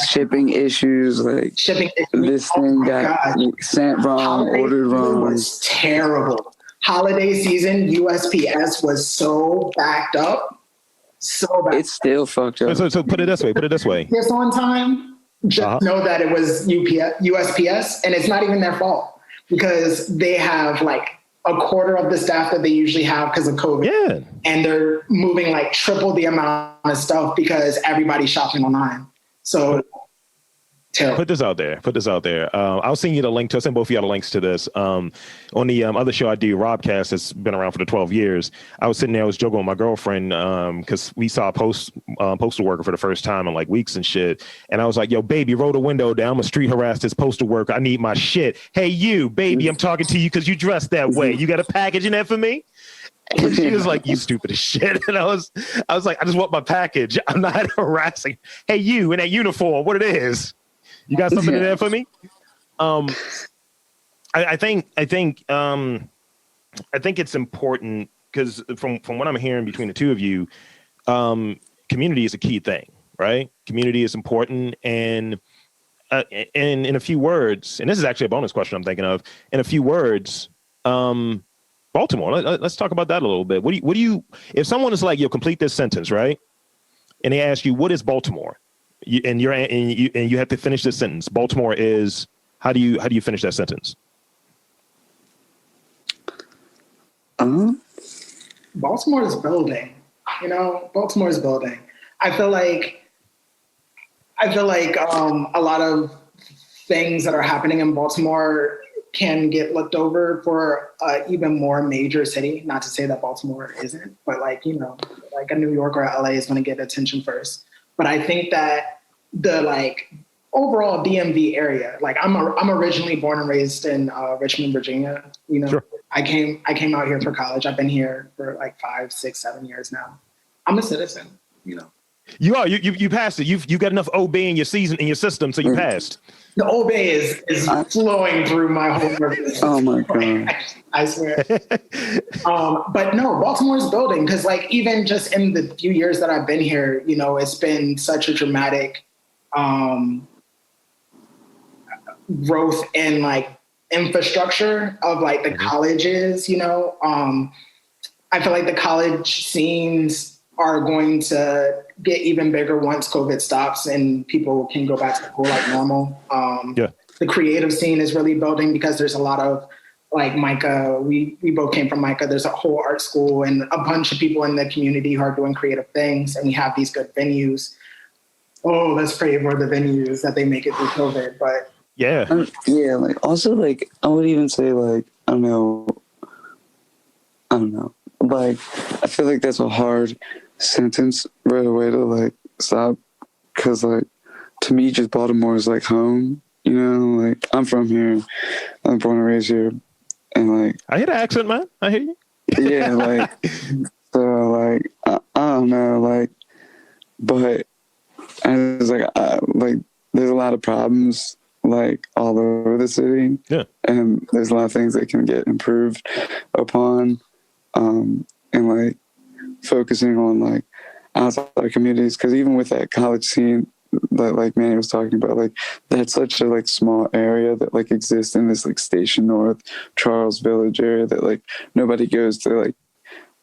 Shipping issues, like shipping issues. This thing got sent wrong, ordered wrong. It was terrible. Holiday season, USPS was so backed up. So bad. It's still fucked up. So put it this way. It's on time. just know that it was USPS, and it's not even their fault because they have like a quarter of the staff that they usually have because of COVID. Yeah. And they're moving like triple the amount of stuff because everybody's shopping online. So terrible. Put this out there. I'll send you the link to. I'll send both of y'all the links to this. On the other show I do, Robcast, that's been around for the 12 years. I was sitting there, I was joking with my girlfriend because we saw a postal worker for the first time in like weeks and shit. And I was like, yo, baby, roll the window down. I'm a street harass this postal worker. I need my shit. Hey, you, baby, I'm talking to you because you dressed that way. You got a package in there for me? And she was like, you stupid as shit. And I was like, I just want my package. I'm not harassing. Hey, you in that uniform, what it is? You got something in there for me? I think it's important because from what I'm hearing between the two of you, community is a key thing, right? Community is important, and in a few words, and this is actually a bonus question I'm thinking of. In a few words, Baltimore. Let's talk about that a little bit. What do you? If someone is like, yo, complete this sentence, right? And they ask you, what is Baltimore? You have to finish this sentence. Baltimore is, how do you finish that sentence? Baltimore is building. Baltimore is building. I feel like a lot of things that are happening in Baltimore can get looked over for even more major city. Not to say that Baltimore isn't, but like a New York or LA is going to get attention first. But I think that the like overall DMV area, like I'm originally born and raised in Richmond, Virginia. Sure. I came out here for college. I've been here for like 5, 6, 7 years now. I'm a citizen. You are. You passed it. You've got enough OB in your system, so you passed. The OB is flowing through my whole nervous. Oh my God. I swear. But no, Baltimore's building because like even just in the few years that I've been here, it's been such a dramatic growth in like infrastructure of like the colleges, I feel like the college scenes are going to get even bigger once COVID stops and people can go back to school like normal. The creative scene is really building because there's a lot of like Micah. We both came from Micah. There's a whole art school and a bunch of people in the community who are doing creative things. And we have these good venues. Oh, let's pray for the venues that they make it through COVID. But yeah. Like also like, I would even say like, I don't know. Like, I feel like that's a hard sentence right away to like stop. Cause like, to me, just Baltimore is like home, like I'm from here. I'm born and raised here. And like, I hear the accent, man. I hear you. Yeah. Like, so like, I don't know, like, but I was like, there's a lot of problems like all over the city. Yeah. And there's a lot of things that can get improved upon. And like focusing on like outside communities. Cause even with that college scene that like Manny was talking about, like that's such a like small area that like exists in this like Station North, Charles Village area that like nobody goes to like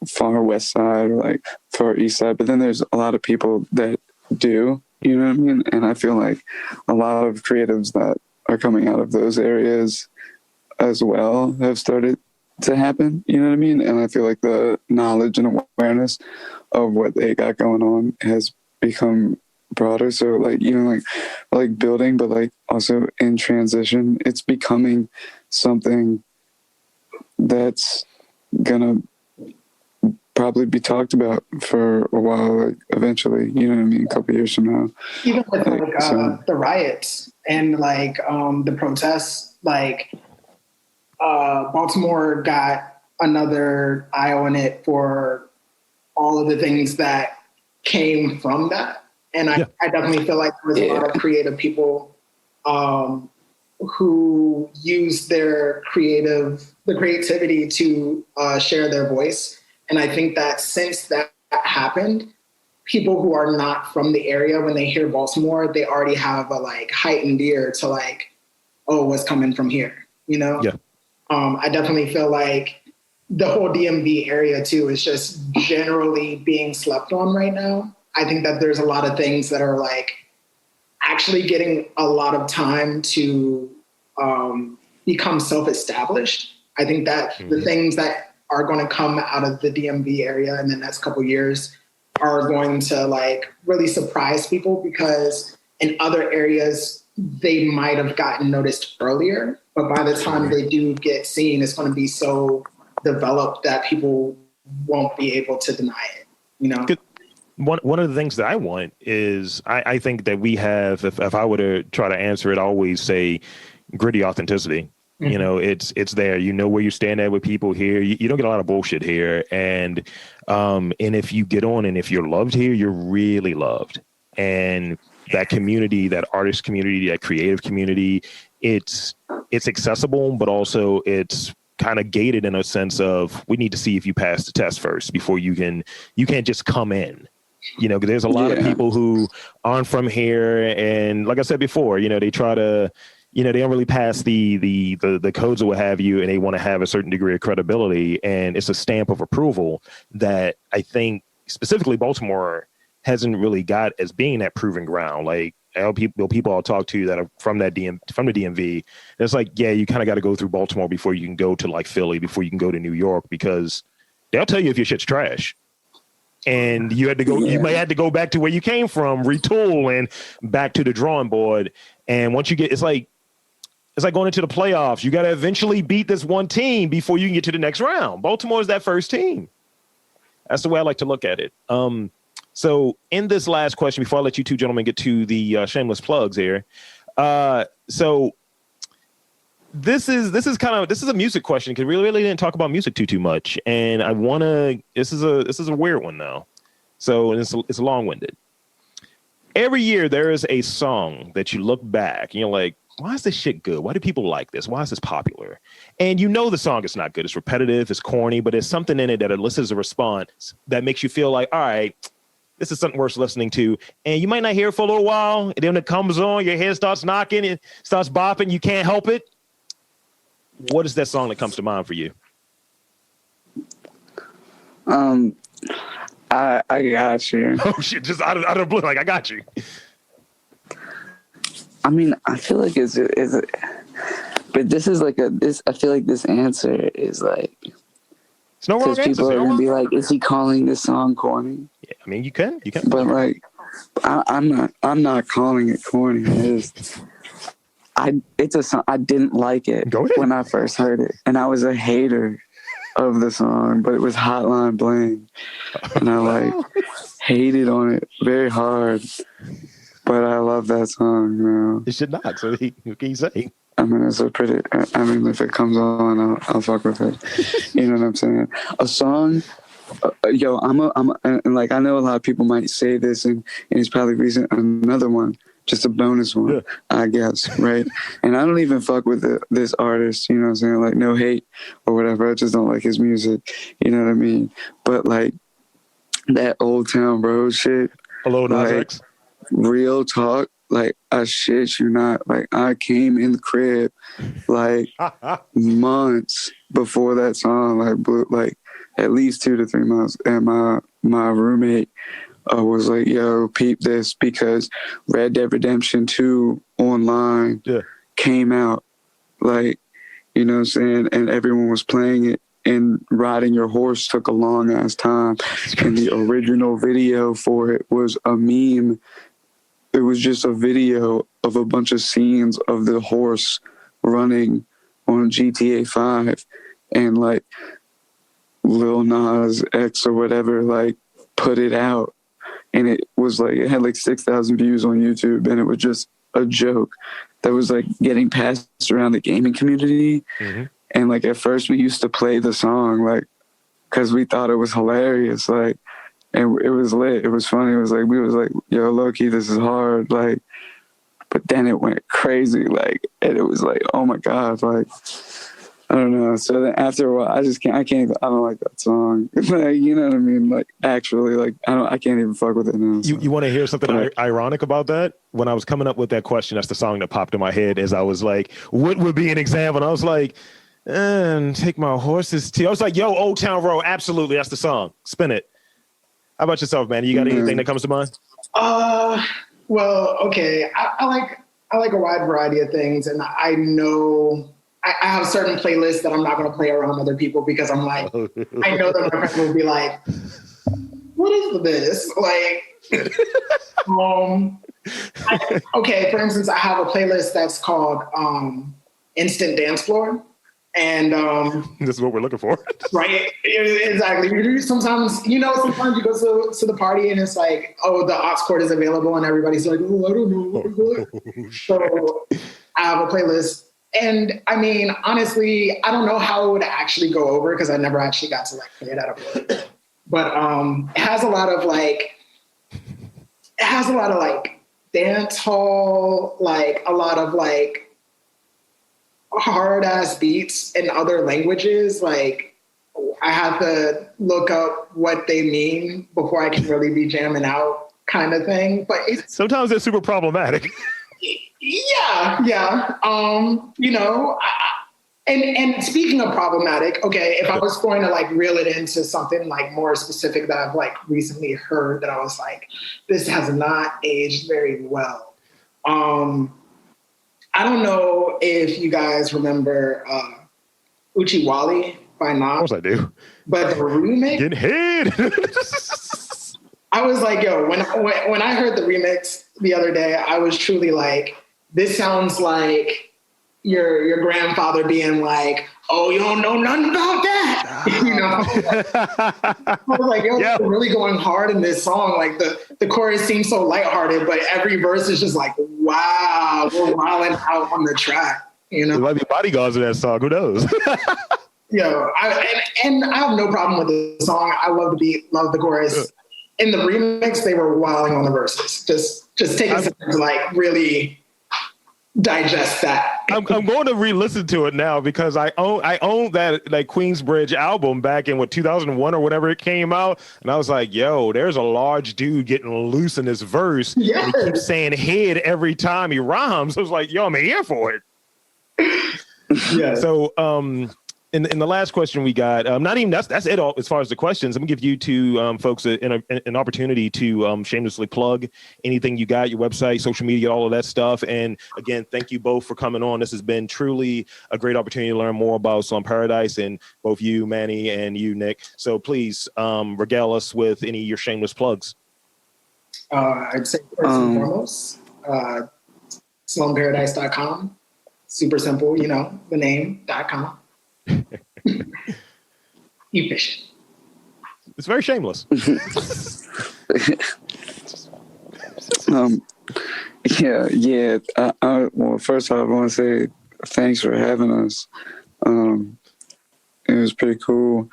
far west side or like far east side. But then there's a lot of people that do, you know what I mean? And I feel like a lot of creatives that are coming out of those areas as well have started to happen, you know what I mean? And I feel like the knowledge and awareness of what they got going on has become broader. So like, like building, but like also in transition, it's becoming something that's gonna probably be talked about for a while, like eventually, you know what I mean? A couple years from now. Even with the riots and like the protests, like Baltimore got another eye on it for all of the things that came from that. And I definitely feel like there was a lot of creative people who used their creativity to share their voice. And I think that since that happened, people who are not from the area, when they hear Baltimore, they already have a like heightened ear to like, oh, what's coming from here, Yeah. I definitely feel like the whole DMV area too is just generally being slept on right now. I think that there's a lot of things that are like actually getting a lot of time to become self-established. I think that the things that are going to come out of the DMV area in the next couple of years are going to like really surprise people, because in other areas they might have gotten noticed earlier, but by the time they do get seen, it's going to be so developed that people won't be able to deny it, you know? One of the things that I want is I think that we have, if I were to try to answer it, I always say gritty authenticity. You know, it's there. You know where you stand at with people here. You don't get a lot of bullshit here. And if you get on and if you're loved here, you're really loved. And that community, that artist community, that creative community, it's accessible, but also it's kind of gated in a sense of, we need to see if you pass the test first before you can't just come in. You know, 'cause there's a lot of people who aren't from here. And like I said before, you know, they try to, you know, they don't really pass the codes or what have you, and they want to have a certain degree of credibility. And it's a stamp of approval that I think specifically Baltimore hasn't really got as being that proving ground. Like people I'll talk to that are from the DMV, it's like, yeah, you kind of got to go through Baltimore before you can go to like Philly, before you can go to New York, because they'll tell you if your shit's trash. And you had to go, you might have to go back to where you came from, retool, and back to the drawing board. And once you get, it's like going into the playoffs. You got to eventually beat this one team before you can get to the next round. Baltimore is that first team. That's the way I like to look at it. So in this last question, before I let you two gentlemen get to the shameless plugs here. So this is a music question, because we really didn't talk about music too much. And this is a weird one now. So it's long-winded. Every year there is a song that you look back and you're like, why is this shit good? Why do people like this? Why is this popular? And you know the song is not good. It's repetitive, it's corny, but there's something in it that elicits a response that makes you feel like, all right, this is something worth listening to. And you might not hear it for a little while, and then when it comes on, your head starts knocking, it starts bopping, you can't help it. What is that song that comes to mind for you? I got you. Oh shit, just out of the blue, like I got you. I mean, I feel like but this is like I feel like this answer is like, it's no wrong answer. Because people are gonna be like, is he calling this song corny? Yeah, I mean, you can. But like, I'm not calling it corny. It's a song. I didn't like it when I first heard it, and I was a hater of the song, but it was Hotline Bling, and I like hated on it very hard. But I love that song, you know. It should not. So what can you say? I mean, it's a pretty. I mean, if it comes on, I'll fuck with it. You know what I'm saying? A song. Yo, and like I know a lot of people might say this, and it's probably recent. Another one, just a bonus one, I guess, right? And I don't even fuck with this artist. You know what I'm saying? Like, no hate or whatever. I just don't like his music. You know what I mean? But like that Old Town Road shit. Hello, Nas X. Real talk, like I shit you not, like I came in the crib like months before that song like blew, like at least 2 to 3 months, and my roommate was like, yo, peep this, because Red Dead Redemption 2 online came out, like, you know what I'm saying, and everyone was playing it, and riding your horse took a long ass time, and the original video for it was a meme. It was just a video of a bunch of scenes of the horse running on GTA 5, and like Lil Nas X or whatever like put it out, and it was like, it had like 6,000 views on YouTube, and it was just a joke that was like getting passed around the gaming community. And like at first we used to play the song like because we thought it was hilarious, like, and it was lit. It was funny. It was like, we was like, yo, low-key, this is hard. Like, but then it went crazy. Like, and it was like, oh my God. Like, I don't know. So then after a while, I don't like that song. Like, you know what I mean? Like, actually, like, I can't even fuck with it now. So. You want to hear something ironic about that? When I was coming up with that question, that's the song that popped in my head as I was like, what would be an example? And I was like, take my horses to, I was like, yo, Old Town Road. Absolutely. That's the song. Spin it. How about yourself, man? You got anything that comes to mind? Well, okay. I like a wide variety of things, and I know I have certain playlists that I'm not going to play around other people because I'm like, I know that my friends will be like, "What is this?" Like, okay. For instance, I have a playlist that's called Instant Dance Floor, and This is what we're looking for. right, exactly. Sometimes, you know, sometimes you go to the party and it's like, oh, the aux cord is available, and everybody's like, oh, I don't know. So I have a playlist, and I mean, honestly, I don't know how it would actually go over because I never actually got to like play it at a party. But it has a lot of like dance hall, like a lot of like hard ass beats in other languages. Like I have to look up what they mean before I can really be jamming out, kind of thing. But it's Sometimes it's super problematic. yeah. You know, and speaking of problematic, okay, if I was going to like reel it into something like more specific that I've like recently heard that I was like, this has not aged very well. I don't know if you guys remember Uchi Wally by Nas. Of course I do. But the remix, Getting head. I was like, yo, when I heard the remix the other day, I was truly like, this sounds like your grandfather being like, oh, you don't know nothing about that. You know? I was like, yo, Yeah. they're really going hard in this song. Like the chorus seems so lighthearted, but every verse is just like, wow, we're wilding out on the track. You know? There might be bodyguards in that song. Who knows? Yo, I have no problem with the song. I love the beat, love the chorus. In the remix, they were wilding on the verses. Just take a second to like really digest that. I'm going to re-listen to it now because I own that like Queensbridge album back in 2001 or whatever it came out, and I was like, yo, there's a large dude getting loose in this verse. Yes. And he keeps saying head every time he rhymes. I was like, yo, I'm here for it. Yeah. So in the last question we got, not even that's it all as far as the questions. I'm gonna give you two folks an opportunity to shamelessly plug anything you got, your website, social media, all of that stuff. And again, thank you both for coming on. This has been truly a great opportunity to learn more about Slum Paradise, and both you, Manny, and you, Nick. So please regale us with any of your shameless plugs. I'd say first and foremost, slumparadise.com. Super simple, you know, the name.com. Efficient. It's very shameless. Yeah. Well, first off, I want to say thanks for having us. It was pretty cool.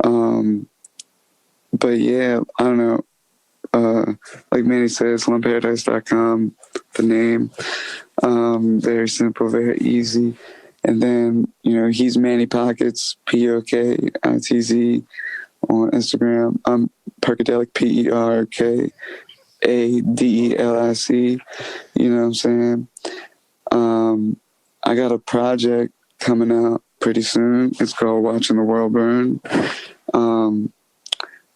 But yeah, I don't know. Like Manny said, slumparadise.com, the name. Very simple, very easy. And then, you know, he's Manny Pockets, POKITZ on Instagram. I'm Perkadelic, PERKADELIC. You know what I'm saying? I got a project coming out pretty soon. It's called Watching the World Burn. And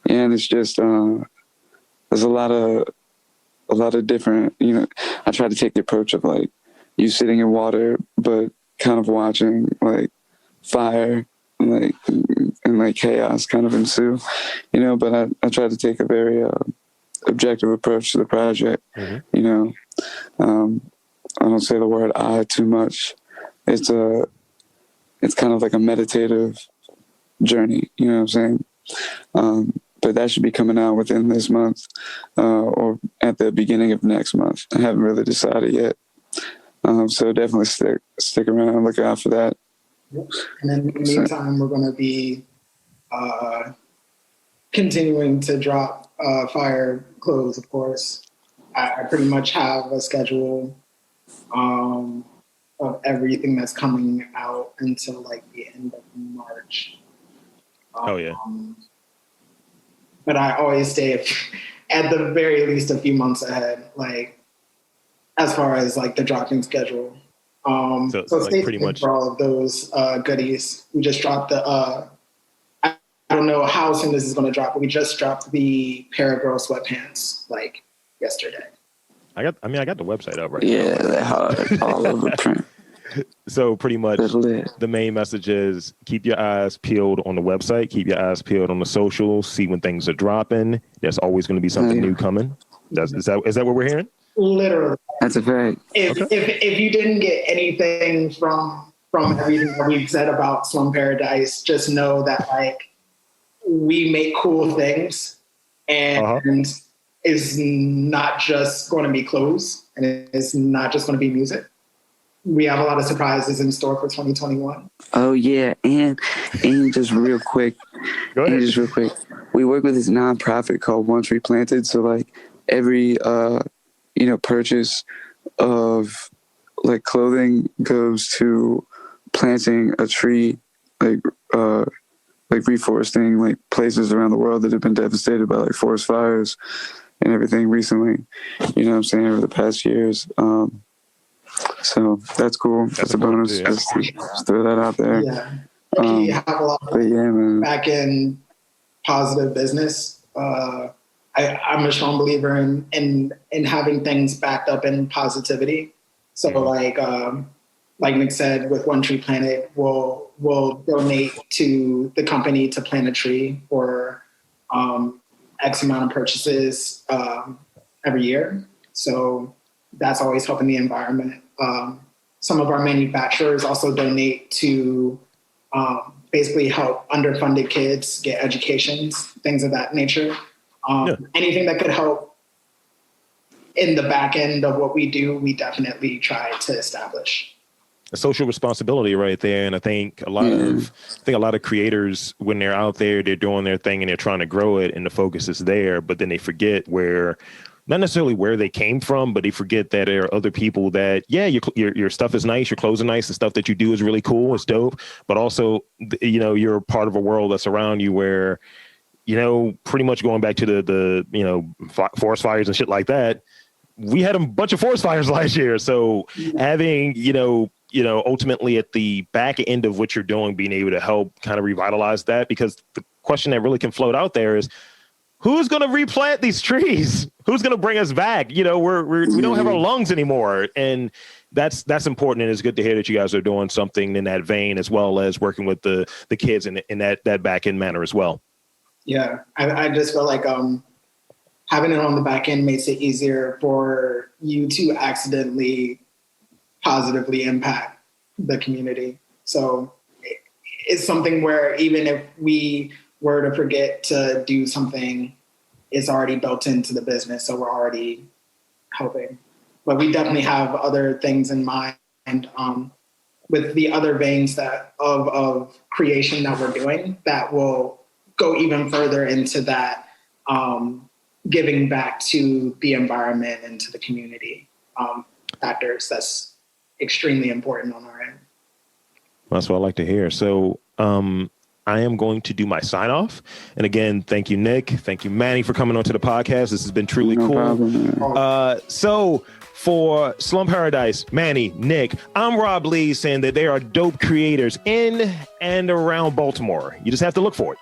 it's just, there's a lot of different, you know, I try to take the approach of like you sitting in water, but kind of watching like fire and like chaos kind of ensue, you know, but I try to take a very objective approach to the project. You know, I don't say the word I too much. It's kind of like a meditative journey, you know what I'm saying? But that should be coming out within this month or at the beginning of next month. I haven't really decided yet. So definitely stick around and look out for that. Yep. And then in the meantime, we're going to be continuing to drop fire clothes, of course. I pretty much have a schedule of everything that's coming out until like the end of March. Oh, yeah. But I always stay at the very least a few months ahead, like, as far as like the dropping schedule. So stay pretty tuned much for all of those goodies. We just dropped I don't know how soon this is going to drop, but we just dropped the Paragirl sweatpants like yesterday. I got the website up right Yeah, now. they're hard all over print. So pretty much It's lit. the main message is keep your eyes peeled on the website, keep your eyes peeled on the socials, see when things are dropping. There's always going to be something new coming. Is that what we're hearing? Literally. That's a fact. If you didn't get anything from everything that we've said about Slum Paradise, just know that like we make cool things, and it's not just going to be clothes, and it's not just going to be music. We have a lot of surprises in store for 2021. Oh yeah, and just real quick, we work with this nonprofit called One Tree Planted. So like every purchase of like clothing goes to planting a tree, like reforesting like places around the world that have been devastated by like forest fires and everything recently. You know what I'm saying, over the past years. So that's cool. That's a bonus. Just throw that out there. Yeah. We have a lot of back in positive business. I'm a strong believer in having things backed up in positivity. So like Nick said, with One Tree Planet, we'll donate to the company to plant a tree for X amount of purchases every year. So that's always helping the environment. Some of our manufacturers also donate to basically help underfunded kids get educations, things of that nature. Anything that could help in the back end of what we do, we definitely try to establish. A social responsibility right there. And I think a lot of creators, when they're out there, they're doing their thing and they're trying to grow it and the focus is there, but then they forget not necessarily where they came from, but they forget that there are other people that, your stuff is nice, your clothes are nice, the stuff that you do is really cool, it's dope, but also, you're part of a world that's around you where, pretty much going back to the forest fires and shit like that, we had a bunch of forest fires last year. So having, ultimately at the back end of what you're doing, being able to help kind of revitalize that, because the question that really can float out there is, who's going to replant these trees? Who's going to bring us back? We don't have our lungs anymore. And that's important. And it's good to hear that you guys are doing something in that vein, as well as working with the kids in that back end manner as well. Yeah. I just feel like having it on the back end makes it easier for you to accidentally positively impact the community. So it's something where even if we were to forget to do something, it's already built into the business, so we're already helping. But we definitely have other things in mind with the other veins of creation that we're doing that will go even further into that giving back to the environment and to the community factors. That's extremely important on our end. That's what I like to hear. So I am going to do my sign off. And again, thank you, Nick. Thank you, Manny, for coming onto the podcast. This has been truly cool. Problem, so for Slum Paradise, Manny, Nick, I'm Rob Lee, saying that there are dope creators in and around Baltimore. You just have to look for it.